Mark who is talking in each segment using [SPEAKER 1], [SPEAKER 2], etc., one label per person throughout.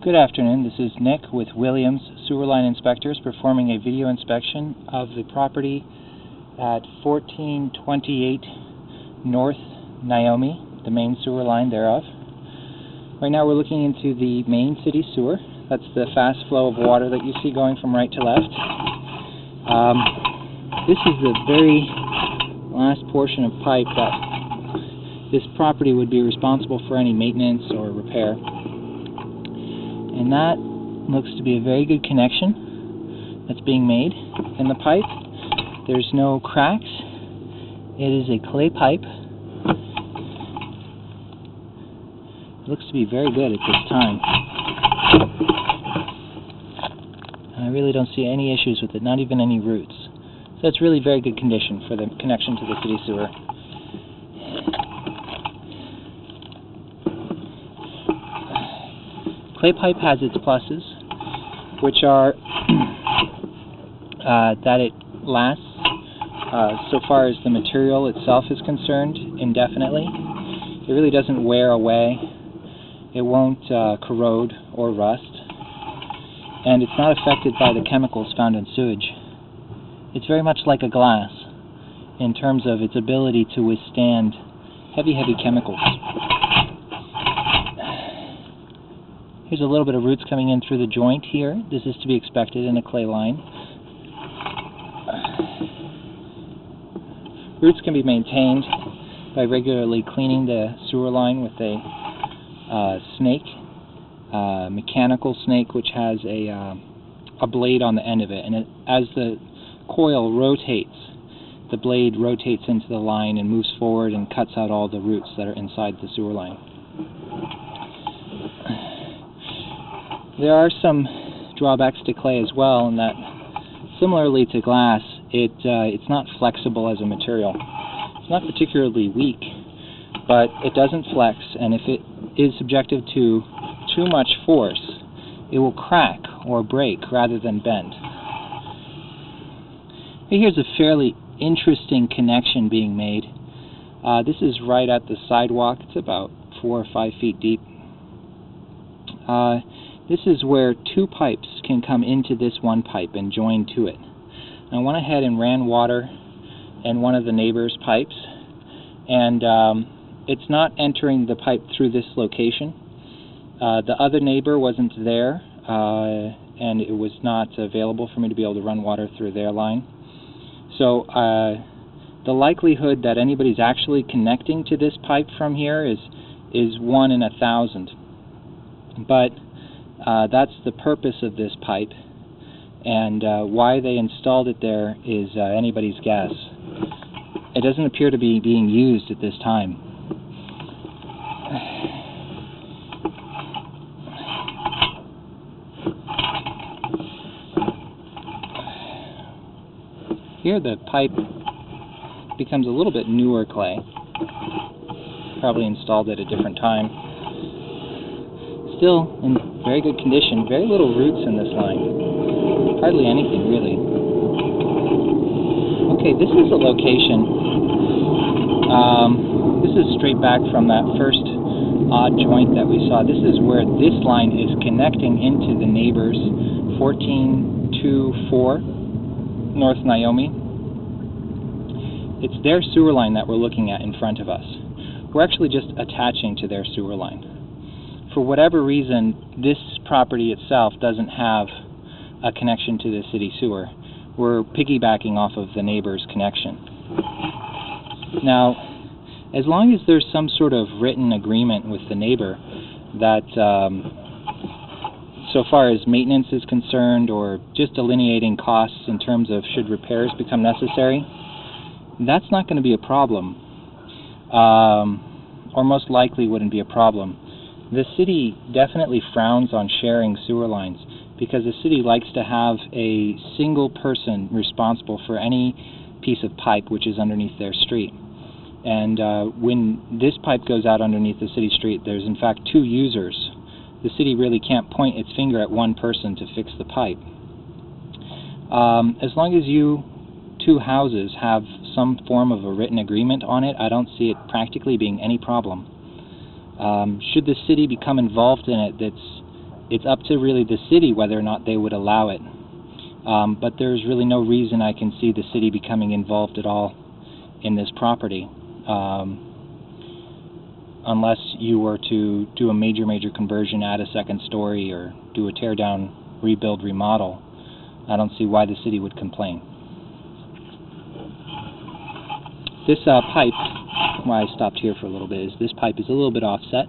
[SPEAKER 1] Good afternoon, this is Nick with Williams Sewer Line Inspectors performing a video inspection of the property at 1428 North Naomi, the main sewer line thereof. Right now we're looking into the main city sewer. That's the fast flow of water that you see going from right to left. This is the very last portion of pipe that this property would be responsible for any maintenance or repair. And that looks to be a very good connection that's being made in the pipe. There's no cracks. It is a clay pipe. It looks to be very good at this time. I really don't see any issues with it, not even any roots. So it's really very good condition for the connection to the city sewer. Clay pipe has its pluses, which are that it lasts, so far as the material itself is concerned, indefinitely. It really doesn't wear away. It won't corrode or rust. And it's not affected by the chemicals found in sewage. It's very much like a glass in terms of its ability to withstand heavy chemicals. Here's a little bit of roots coming in through the joint here. This is to be expected in a clay line. Roots can be maintained by regularly cleaning the sewer line with a snake, mechanical snake, which has a blade on the end of it. And as the coil rotates, the blade rotates into the line and moves forward and cuts out all the roots that are inside the sewer line. There are some drawbacks to clay as well, in that, similarly to glass, it's not flexible as a material. It's not particularly weak, but it doesn't flex, and if it is subjected to too much force, it will crack or break rather than bend. Here's a fairly interesting connection being made. This is right at the sidewalk. It's about 4 or 5 feet deep. This is where two pipes can come into this one pipe and join to it. I went ahead and ran water in one of the neighbor's pipes, and it's not entering the pipe through this location. The other neighbor wasn't there, and it was not available for me to be able to run water through their line. So the likelihood that anybody's actually connecting to this pipe from here is 1 in 1,000. But that's the purpose of this pipe, and why they installed it there is anybody's guess. It doesn't appear to be being used at this time. Here the pipe becomes a little bit newer clay, probably installed at a different time. Still in very good condition, very little roots in this line, hardly anything really. Okay, this is a location, this is straight back from that first odd joint that we saw. This is where this line is connecting into the neighbor's 1424 North Naomi. It's their sewer line that we're looking at in front of us. We're actually just attaching to their sewer line. For whatever reason, this property itself doesn't have a connection to the city sewer. We're piggybacking off of the neighbor's connection. Now, as long as there's some sort of written agreement with the neighbor that, so far as maintenance is concerned, or just delineating costs in terms of should repairs become necessary, that's not going to be a problem, or most likely wouldn't be a problem. The city definitely frowns on sharing sewer lines because the city likes to have a single person responsible for any piece of pipe which is underneath their street. And when this pipe goes out underneath the city street, there's in fact 2 users. The city really can't point its finger at one person to fix the pipe. As long as you 2 houses have some form of a written agreement on it, I don't see it practically being any problem. Should the city become involved in it, that's it's up to really the city whether or not they would allow it. But there's really no reason I can see the city becoming involved at all in this property, unless you were to do a major conversion, add a second story, or do a tear down, rebuild, remodel. I don't see why the city would complain. This pipe, why I stopped here for a little bit, is this pipe is a little bit offset.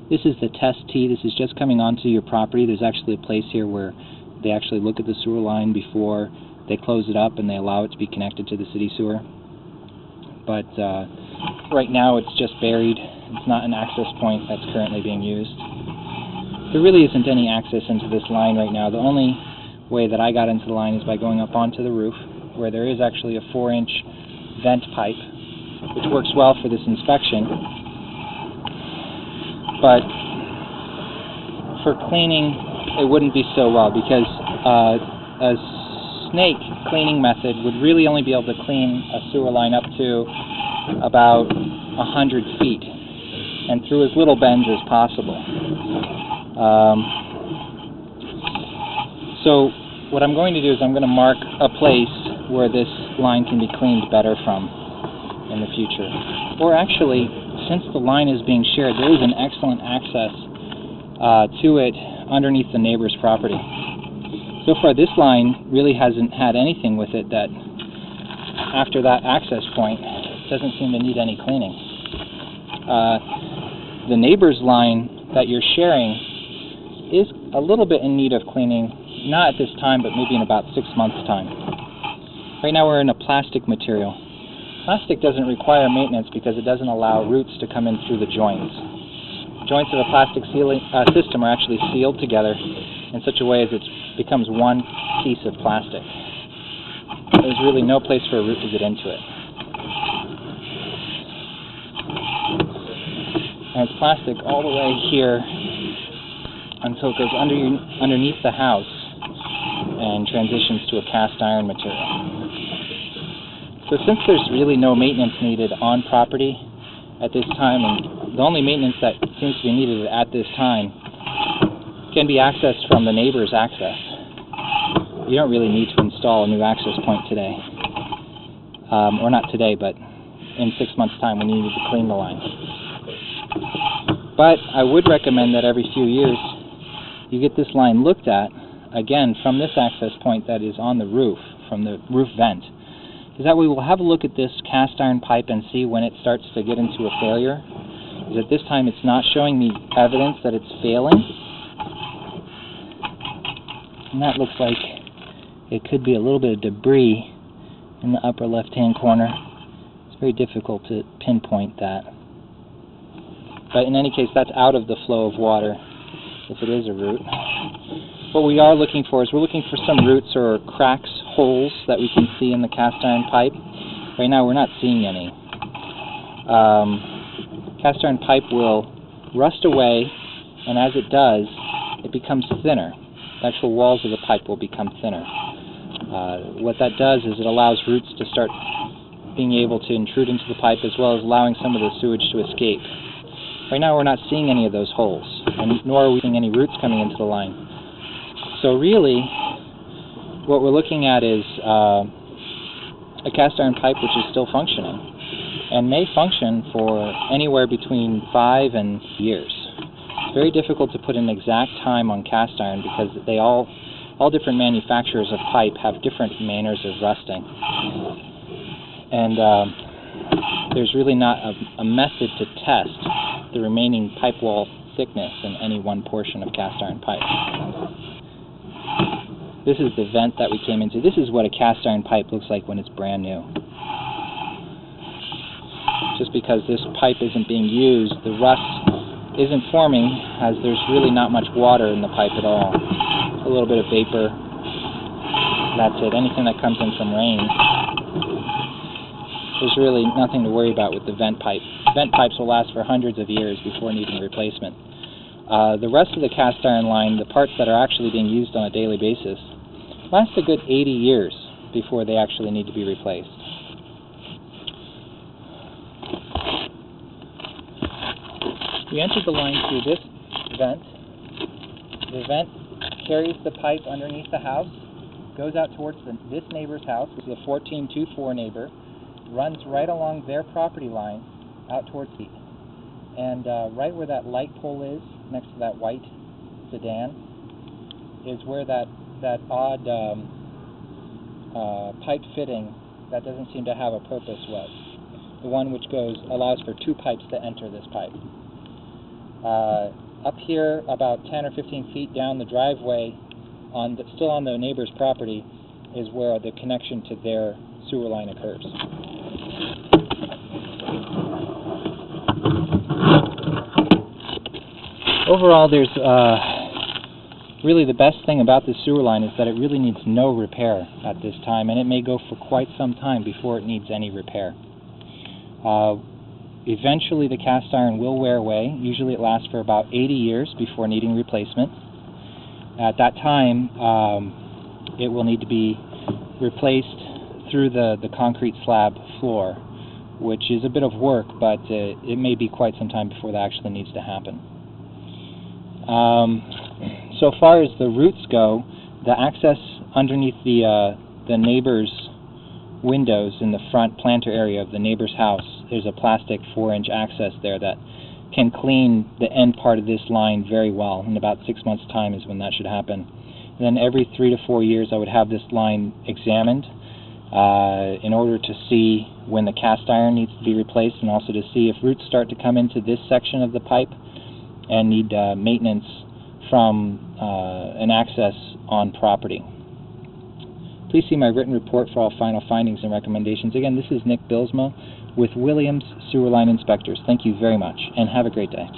[SPEAKER 1] This is the test tee. This is just coming onto your property. There's actually a place here where they actually look at the sewer line before they close it up and they allow it to be connected to the city sewer. But right now it's just buried. It's not an access point that's currently being used. There really isn't any access into this line right now. The only way that I got into the line is by going up onto the roof, where there is actually a 4-inch vent pipe, which works well for this inspection. But for cleaning, it wouldn't be so well, because a snake cleaning method would really only be able to clean a sewer line up to about 100 feet, and through as little bends as possible. So what I'm going to do is I'm going to mark a place where this line can be cleaned better from in the future. Or actually, since the line is being shared, there is an excellent access to it underneath the neighbor's property. So far, this line really hasn't had anything with it that, after that access point, doesn't seem to need any cleaning. The neighbor's line that you're sharing is a little bit in need of cleaning, not at this time, but maybe in about 6 months' time. Right now we're in a plastic material. Plastic doesn't require maintenance because it doesn't allow roots to come in through the joints. Joints of a plastic sealing system are actually sealed together in such a way as it becomes one piece of plastic. There's really no place for a root to get into it. And it's plastic all the way here until it goes underneath the house and transitions to a cast iron material. So since there's really no maintenance needed on property at this time, and the only maintenance that seems to be needed at this time can be accessed from the neighbor's access, you don't really need to install a new access point today. Or not today, but in 6 months' time when you need to clean the line. But I would recommend that every few years you get this line looked at, again, from this access point that is on the roof, from the roof vent. Because that way we'll have a look at this cast iron pipe and see when it starts to get into a failure. Because at this time it's not showing me evidence that it's failing. And that looks like it could be a little bit of debris in the upper left-hand corner. It's very difficult to pinpoint that. But in any case, that's out of the flow of water, if it is a root. What we are looking for is we're looking for some roots or cracks, holes that we can see in the cast iron pipe. Right now we're not seeing any. Cast iron pipe will rust away, and as it does, it becomes thinner. The actual walls of the pipe will become thinner. What that does is it allows roots to start being able to intrude into the pipe, as well as allowing some of the sewage to escape. Right now we're not seeing any of those holes, and nor are we seeing any roots coming into the line. So really, what we're looking at is a cast iron pipe which is still functioning, and may function for anywhere between 5 and years. It's very difficult to put an exact time on cast iron because they all different manufacturers of pipe have different manners of rusting. And there's really not a method to test the remaining pipe wall thickness in any one portion of cast iron pipe. This is the vent that we came into. This is what a cast iron pipe looks like when it's brand new. Just because this pipe isn't being used, the rust isn't forming, as there's really not much water in the pipe at all. A little bit of vapor. That's it. Anything that comes in from rain. There's really nothing to worry about with the vent pipe. Vent pipes will last for hundreds of years before needing replacement. The rest of the cast iron line, the parts that are actually being used on a daily basis, last a good 80 years before they actually need to be replaced. We entered the line through this vent, The vent carries the pipe underneath the house, goes out towards this neighbor's house, which is a 1424 neighbor, runs right along their property line out towards the, and right where that light pole is, next to that white sedan, is where that odd pipe fitting that doesn't seem to have a purpose was. The one which allows for 2 pipes to enter this pipe. Up here, about 10 or 15 feet down the driveway, still on the neighbor's property, is where the connection to their sewer line occurs. Overall, there's really the best thing about this sewer line is that it really needs no repair at this time, and it may go for quite some time before it needs any repair. Eventually the cast iron will wear away. Usually it lasts for about 80 years before needing replacement. At that time, it will need to be replaced through the concrete slab floor, which is a bit of work, but it may be quite some time before that actually needs to happen. So far as the roots go, the access underneath the neighbor's windows in the front planter area of the neighbor's house, there's a plastic 4-inch access there that can clean the end part of this line very well. In about 6 months' time is when that should happen. And then every 3 to 4 years I would have this line examined in order to see when the cast iron needs to be replaced, and also to see if roots start to come into this section of the pipe and need maintenance from an access on property. Please see my written report for all final findings and recommendations. Again, this is Nick Bilsma with Williams Sewer Line Inspectors. Thank you very much, and have a great day.